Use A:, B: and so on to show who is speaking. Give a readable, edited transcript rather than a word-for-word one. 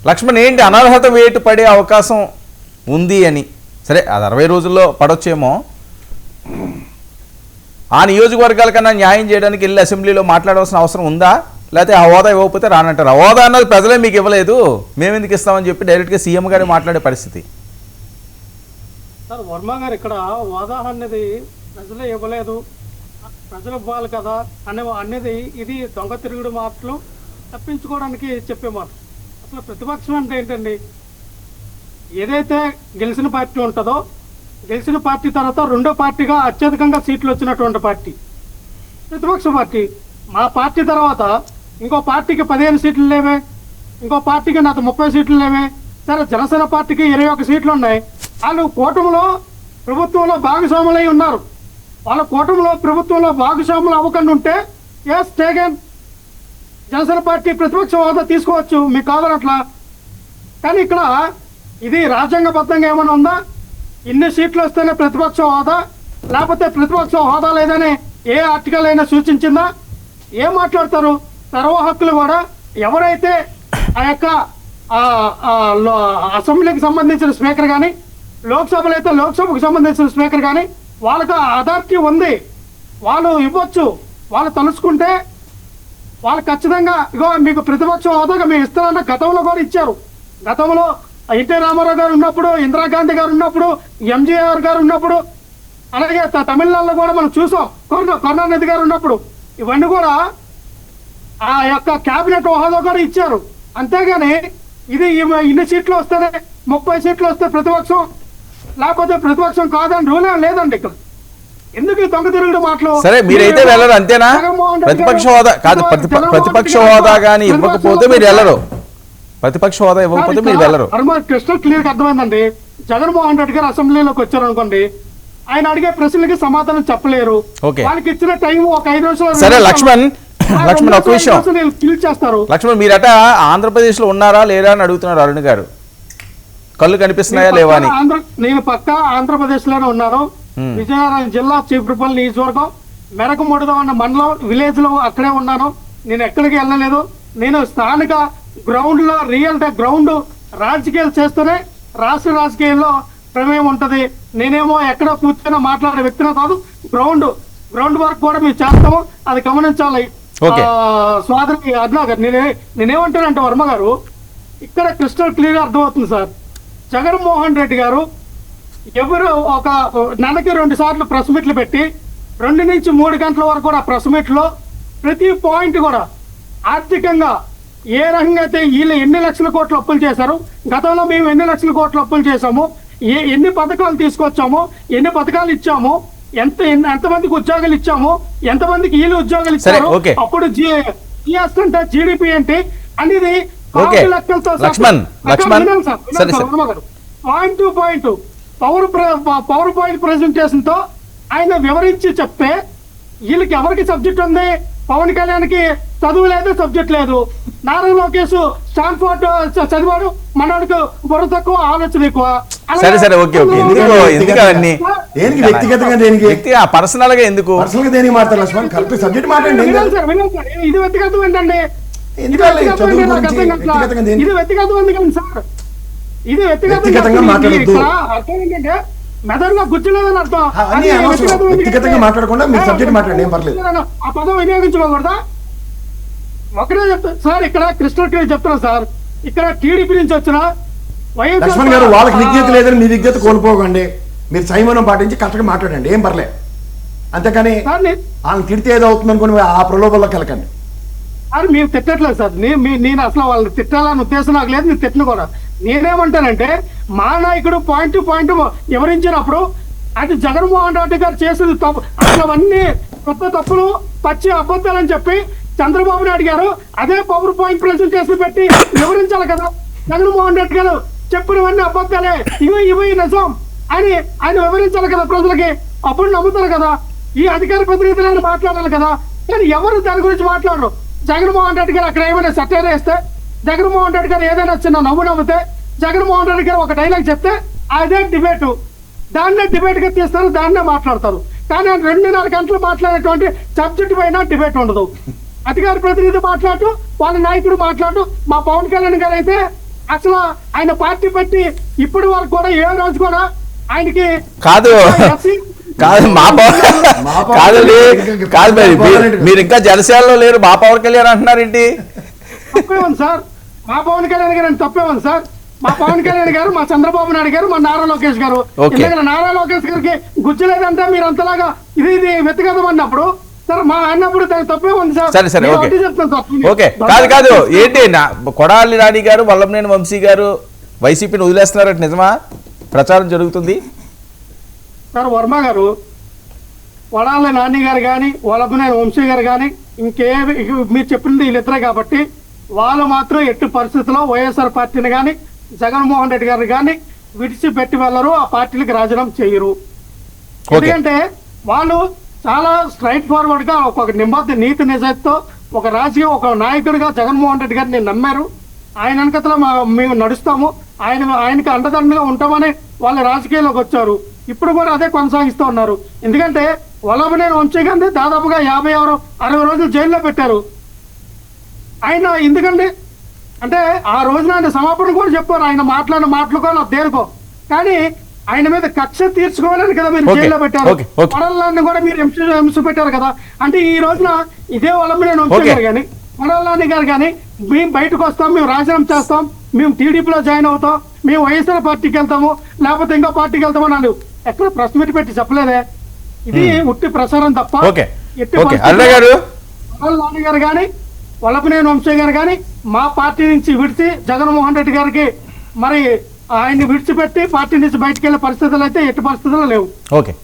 A: లక్ష్మణ్ ఏంటి అనర్హత వేటు పడే అవకాశం ఉంది అని? సరే అది 60 రోజుల్లో పడొచ్చేమో. ఆ నియోజకవర్గాల కన్నా న్యాయం చేయడానికి వెళ్ళి అసెంబ్లీలో మాట్లాడవలసిన అవసరం ఉందా? లేకపోతే ఆ హోదా ఇవ్వకపోతే రానంటారు. ఆ హోదా అన్నది ప్రజలే మీకు ఇవ్వలేదు, మేము ఎందుకు ఇస్తామని చెప్పి డైరెక్ట్గా సీఎం గారు మాట్లాడే పరిస్థితి.
B: సార్ వర్మ గారు ఇక్కడ హోదా అనేది ప్రజలే ఇవ్వలేదు, ప్రజలు ఇవ్వాలి కదా అనేది ఇది దొంగ తిరుగుడు మాటలు తప్పించుకోవడానికి చెప్పే మాట. అసలు ప్రతిపక్షం అంటే ఏంటండి? ఏదైతే గెలిచిన పార్టీ ఉంటుందో, గెలిచిన పార్టీ తర్వాత రెండో పార్టీగా అత్యధికంగా సీట్లు వచ్చినటువంటి పార్టీ ప్రతిపక్ష పార్టీ. మా పార్టీ తర్వాత ఇంకో పార్టీకి 15 సీట్లు లేవే, ఇంకో పార్టీకి నాకు 30 సీట్లు లేవే. సరే జనసేన పార్టీకి 21 సీట్లు ఉన్నాయి. వాళ్ళు కూటమిలో ప్రభుత్వంలో భాగస్వాములై ఉన్నారు. వాళ్ళ కూటమిలో ప్రభుత్వంలో భాగస్వాములు అవ్వకుండా ఉంటే ఎస్ టేకెన్, జనసేన పార్టీ ప్రతిపక్ష హోదా తీసుకోవచ్చు, మీకు కాదనట్లా. కానీ ఇక్కడ ఇది రాజ్యాంగబద్ధంగా ఏమైనా ఉందా? ఇన్ని సీట్లు వస్తేనే ప్రతిపక్ష హోదా, లేకపోతే ప్రతిపక్ష హోదా లేదని ఏ ఆర్టికల్ అయినా సూచించిందా? ఏం మాట్లాడతారు? సర్వ హక్కులు కూడా ఎవరైతే ఆ యొక్క అసెంబ్లీకి సంబంధించిన స్పీకర్ కానీ, లోక్సభలో అయితే లోక్సభకు సంబంధించిన స్పీకర్ కానీ వాళ్ళకి అథారిటీ ఉంది, వాళ్ళు ఇవ్వచ్చు. వాళ్ళు తలుచుకుంటే వాళ్ళు ఖచ్చితంగా ఇగో మీకు ప్రతిపక్ష హోదాగా మేము ఇస్తామన్న గతంలో కూడా ఇచ్చారు. గతంలో ఎన్టీ రామారావు గారు ఉన్నప్పుడు, ఇందిరాగాంధీ గారు ఉన్నప్పుడు, ఎంజీఆర్ గారు ఉన్నప్పుడు, అలాగే తమిళనాడులో కూడా మనం చూసాం కరుణానిధి గారు ఉన్నప్పుడు. ఇవన్నీ కూడా ఆ యొక్క క్యాబినెట్ హోదా కూడా ఇచ్చారు. అంతేగాని ఇది ఇన్ని సీట్లు వస్తేనే 30 సీట్లు వస్తే ప్రతిపక్షం, లేకపోతే ప్రతిపక్షం కాదని రూల్ ఏం లేదండి ఇక్కడ. ఎందుకు దొంగ తిరుగుడు మాటలు?
A: సరే మీరైతే వెళ్ళరు అంతేనా? ప్రతిపక్ష హోదా కాదు, ప్రతిపక్ష హోదా కానీ ఇవ్వకపోతే మీరు వెళ్ళరు, ప్రతిపక్ష హోదా ఇవ్వకపోతే మీరు వెళ్ళరు.
B: క్రిస్టల్ క్లియర్ గా అర్థమైందండి. జగన్మోహన్ రెడ్డి గారు అసెంబ్లీలోకి వచ్చారు అనుకోండి, ఆయన అడిగే ప్రశ్నలకి సమాధానం చెప్పలేరు. వాళ్ళకి ఇచ్చిన టైం ఒక 5 నిమిషాలు.
A: సరే లక్ష్మణ్ ఒక విషయం,
B: చేస్తారు.
A: లక్ష్మణ్ మీరట ఆంధ్రప్రదేశ్ లో ఉన్నారా లేరా అని అడుగుతున్నారు అరుణ్ గారు. కళ్ళు కనిపిస్తున్నాయా లేవా అని.
B: నేను పక్కా ఆంధ్రప్రదేశ్ లోనే ఉన్నాను. విజయనగరం జిల్లా చీపురుపల్లి నియోజకవర్గం మెరకముడద అన్న మండలం విలేజ్ లో అక్కడే ఉన్నాను. నేను ఎక్కడికి వెళ్ళలేదు. నేను స్థానిక గ్రౌండ్ లో రియల్ గ్రౌండ్ రాజకీయాలు చేస్తూనే రాష్ట్ర రాజకీయాల్లో ప్రమేయం ఉంటది. నేనేమో ఎక్కడ కూర్చొని మాట్లాడే వ్యక్తినే కాదు, గ్రౌండ్ వర్క్ కూడా మేము చేస్తాము, అది గమనించాలి. సోదరి అర్ణ గారు, నేనేమంటానంటే వర్మ గారు, ఇక్కడ క్రిస్టల్ క్లియర్ గా అర్థమవుతుంది సార్. జగన్మోహన్ రెడ్డి గారు ఎవరు ఒక నెలకి 2 సార్లు ప్రెస్ మీట్లు పెట్టి 2 నుంచి 3 గంటల వరకు కూడా ప్రెస్ మీట్ లో ప్రతి పాయింట్ కూడా ఆర్థికంగా ఏ రకంగా అయితే వీళ్ళు ఎన్ని లక్షల కోట్లు అప్పులు చేశారు, గతంలో మేము ఎన్ని లక్షల కోట్లు అప్పులు చేశాము, ఎన్ని పథకాలు తీసుకొచ్చాము, ఎన్ని పథకాలు ఇచ్చాము, ఎంతమందికి ఉద్యోగాలు ఇచ్చాము, ఎంతమందికి వీళ్ళు ఉద్యోగాలు ఇచ్చారు, అప్పుడు అంటే జీడిపి ఏంటి అనేది లెక్కలతో point to point power point presentation తో ఆయన వివరించి చెప్తే వీళ్ళకి ఎవరికి సబ్జెక్ట్ ఉంది? పవన్ కళ్యాణ్కి చదువు లేదు, సబ్జెక్ట్ లేదు. నారా లోకేష్ స్టాన్ఫోర్డ్ చదివాడు, మనోడికి బుర్ర తక్కువ, ఆలోచన ఎక్కువ.
A: పర్సనల్ గా ఎందుకు
B: ఇది వ్యక్తిగతం ఏంటండి? ఇది వ్యక్తిగతం ఎందుకండి సార్? ఇది వ్యక్తిగతంగా అర్థం ఏంటంటే మెదడులో గుర్తులేదని అర్థం. ఆ పదం వినియోగించుకోకూడదా? ఒకటే చెప్తా సార్, ఇక్కడ క్రిస్టల్ క్లియర్ చెప్తున్నా సార్. ఇక్కడ టీడీపీ నుంచి వచ్చిన
C: లక్ష్మణ్ గారు వాళ్ళకి విజ్ఞత లేదని మీ విజ్ఞత కోల్పోకండి. మీరు సంయమనం పాటించి కరెక్ట్గా మాట్లాడండి, ఏం పర్లేదు. అంతేకాని వాళ్ళని తిడితే ఏదో అవుతుంది అనుకుని ఆ ప్రలోభంలో కలకండి.
B: అది మేము తిట్టట్లేదు సార్. నేను అసలు వాళ్ళని తిట్టాలని ఉద్దేశం నాకు లేదు, నేను తిట్టను కూడా. నేనేమంటానంటే మా నాయకుడు పాయింట్ టు పాయింట్ వివరించినప్పుడు అది జగన్మోహన్ రెడ్డి గారు చేసేది తప్పు, అసలు అవన్నీ కొత్త తప్పులు, పచ్చి అబద్ధాలని చెప్పి చంద్రబాబు నాయుడు గారు అదే పవర్ పాయింట్ ప్రెజెంటేషన్ పెట్టి వివరించాలి కదా. జగన్మోహన్ రెడ్డి గారు చెప్పినవన్నీ అబద్ధాలే, ఇవి నిజం అని ఆయన వివరించాలి కదా ప్రజలకి. అప్పుడు నమ్ముతారు కదా. ఈ అధికార ప్రతినిధులను మాట్లాడాలి కదా. కానీ ఎవరు దాని గురించి మాట్లాడరు. జగన్మోహన్ రెడ్డి గారు అక్కడ ఏమైనా సట్టైన వేస్తే, జగన్మోహన్ రెడ్డి గారు ఏదైనా చిన్న నవ్వు నవ్వుతే, జగన్మోహన్ రెడ్డి గారు ఒక డైలాగ్ చెప్తే అదే డిబేటు, దాన్నే డిబేట్ గా తీస్తారు, దాన్నే మాట్లాడతారు. కానీ 2.5 గంటలు మాట్లాడేటువంటి సబ్జెక్ట్ పైన డిబేట్ ఉండదు. అధికార ప్రతినిధి మాట్లాడుతూ, వాళ్ళ నాయకుడు మాట్లాడుతూ, మా పవన్ కళ్యాణ్ గారు అయితే అసలు ఆయన పార్టీ పెట్టి ఇప్పటి వరకు కూడా ఏ రోజు కూడా ఆయనకి
A: కాదు కాదు
C: మా
A: కాదండి
C: పవన్
A: కాదు మరి మీరు ఇంకా జనసేనలో లేరు మా పవన్ కళ్యాణ్ అంటున్నారేంటి?
B: తప్పే ఉంది సార్, మా పవన్ కళ్యాణ్ గారు తప్పే ఉంది సార్. మా పవన్ కళ్యాణ్ గారు, మా చంద్రబాబు నాయుడు గారు, మా నారా లోకేష్ గారు. ఎందుకంటే నారా లోకేష్ గారికి గుజ్జులేదంటే మీరు అంతలాగా ఇది వ్యక్తిగతం అన్నప్పుడు సార్ మా అన్నప్పుడు దానికి తప్పే ఉంది సార్.
A: సరే సరే ఓకే ఓకే కాదు కాదు ఏంటి కొడాలి నాని గారు, వల్లభనేని వంశీ గారు వైసీపీని వదిలేస్తున్నారంటే నిజమా? ప్రచారం జరుగుతుంది
B: సార్. వర్మ గారు, కొడాలి నాని గారు కానీ, వల్లభనేని వంశీ గారు కానీ, మీరు చెప్పింది వీళ్ళిద్దరే కాబట్టి వాళ్ళు మాత్రం ఎట్టి పరిస్థితుల్లో వైఎస్ఆర్ పార్టీని కానీ, జగన్మోహన్ రెడ్డి గారు కానీ విడిచిపెట్టి వెళ్ళరు, ఆ పార్టీలకు రాజీనామా చేయరు. ఎందుకంటే వాళ్ళు చాలా స్ట్రైట్ ఫార్వర్డ్ గా ఒక నిబద్ధ నీతి నిజాయితీతో ఒక రాజకీయ ఒక నాయకుడిగా జగన్మోహన్ రెడ్డి గారిని నమ్మారు. ఆయన వెనకతలో మేము నడుస్తాము, ఆయనకి అండదండగా ఉంటామని వాళ్ళ రాజకీయాల్లోకి వచ్చారు. ఇప్పుడు కూడా అదే కొనసాగిస్తూ ఉన్నారు. ఎందుకంటే వల్లభనేని వంశీ గారిని దాదాపుగా 50-60 రోజులు జైల్లో పెట్టారు. ఆయన ఎందుకండి అంటే ఆ రోజున ఆయన సమాపన కూడా చెప్పారు, ఆయన మాట్లాడిన మాటలుకో నా దేనికో, కానీ ఆయన మీద కక్ష తీర్చుకోవాలని కదా మీరు జైల్లో పెట్టారు. కొడాలని కూడా మీరు హింస పెట్టారు కదా. అంటే ఈ రోజున ఇదే వల్లభనేని వంశీ గారు కానీ, కొడాలని గారు కానీ మేము బయటకు వస్తాం, మేము రాజీనామా చేస్తాం, మేము టీడీపీలో జాయిన్ అవుతాం, మేము వైఎస్ఆర్ పార్టీకి వెళ్తాము, లేకపోతే ఇంకో పార్టీకి వెళ్తాము అని ఎక్కడ ప్రెస్ మీట్ పెట్టి చెప్పలేదే. ఇది ఉట్టి ప్రసారం తప్ప. కొడాలి గారు కానీ, వల్లభనేని వంశీ గారు కానీ మా పార్టీ నుంచి విడిచి జగన్మోహన్ రెడ్డి గారికి మరి ఆయన్ని విడిచిపెట్టి పార్టీ నుంచి బయటకు వెళ్ళే పరిస్థితులు అయితే ఎట్టి పరిస్థితుల్లో లేవు.
A: ఓకే.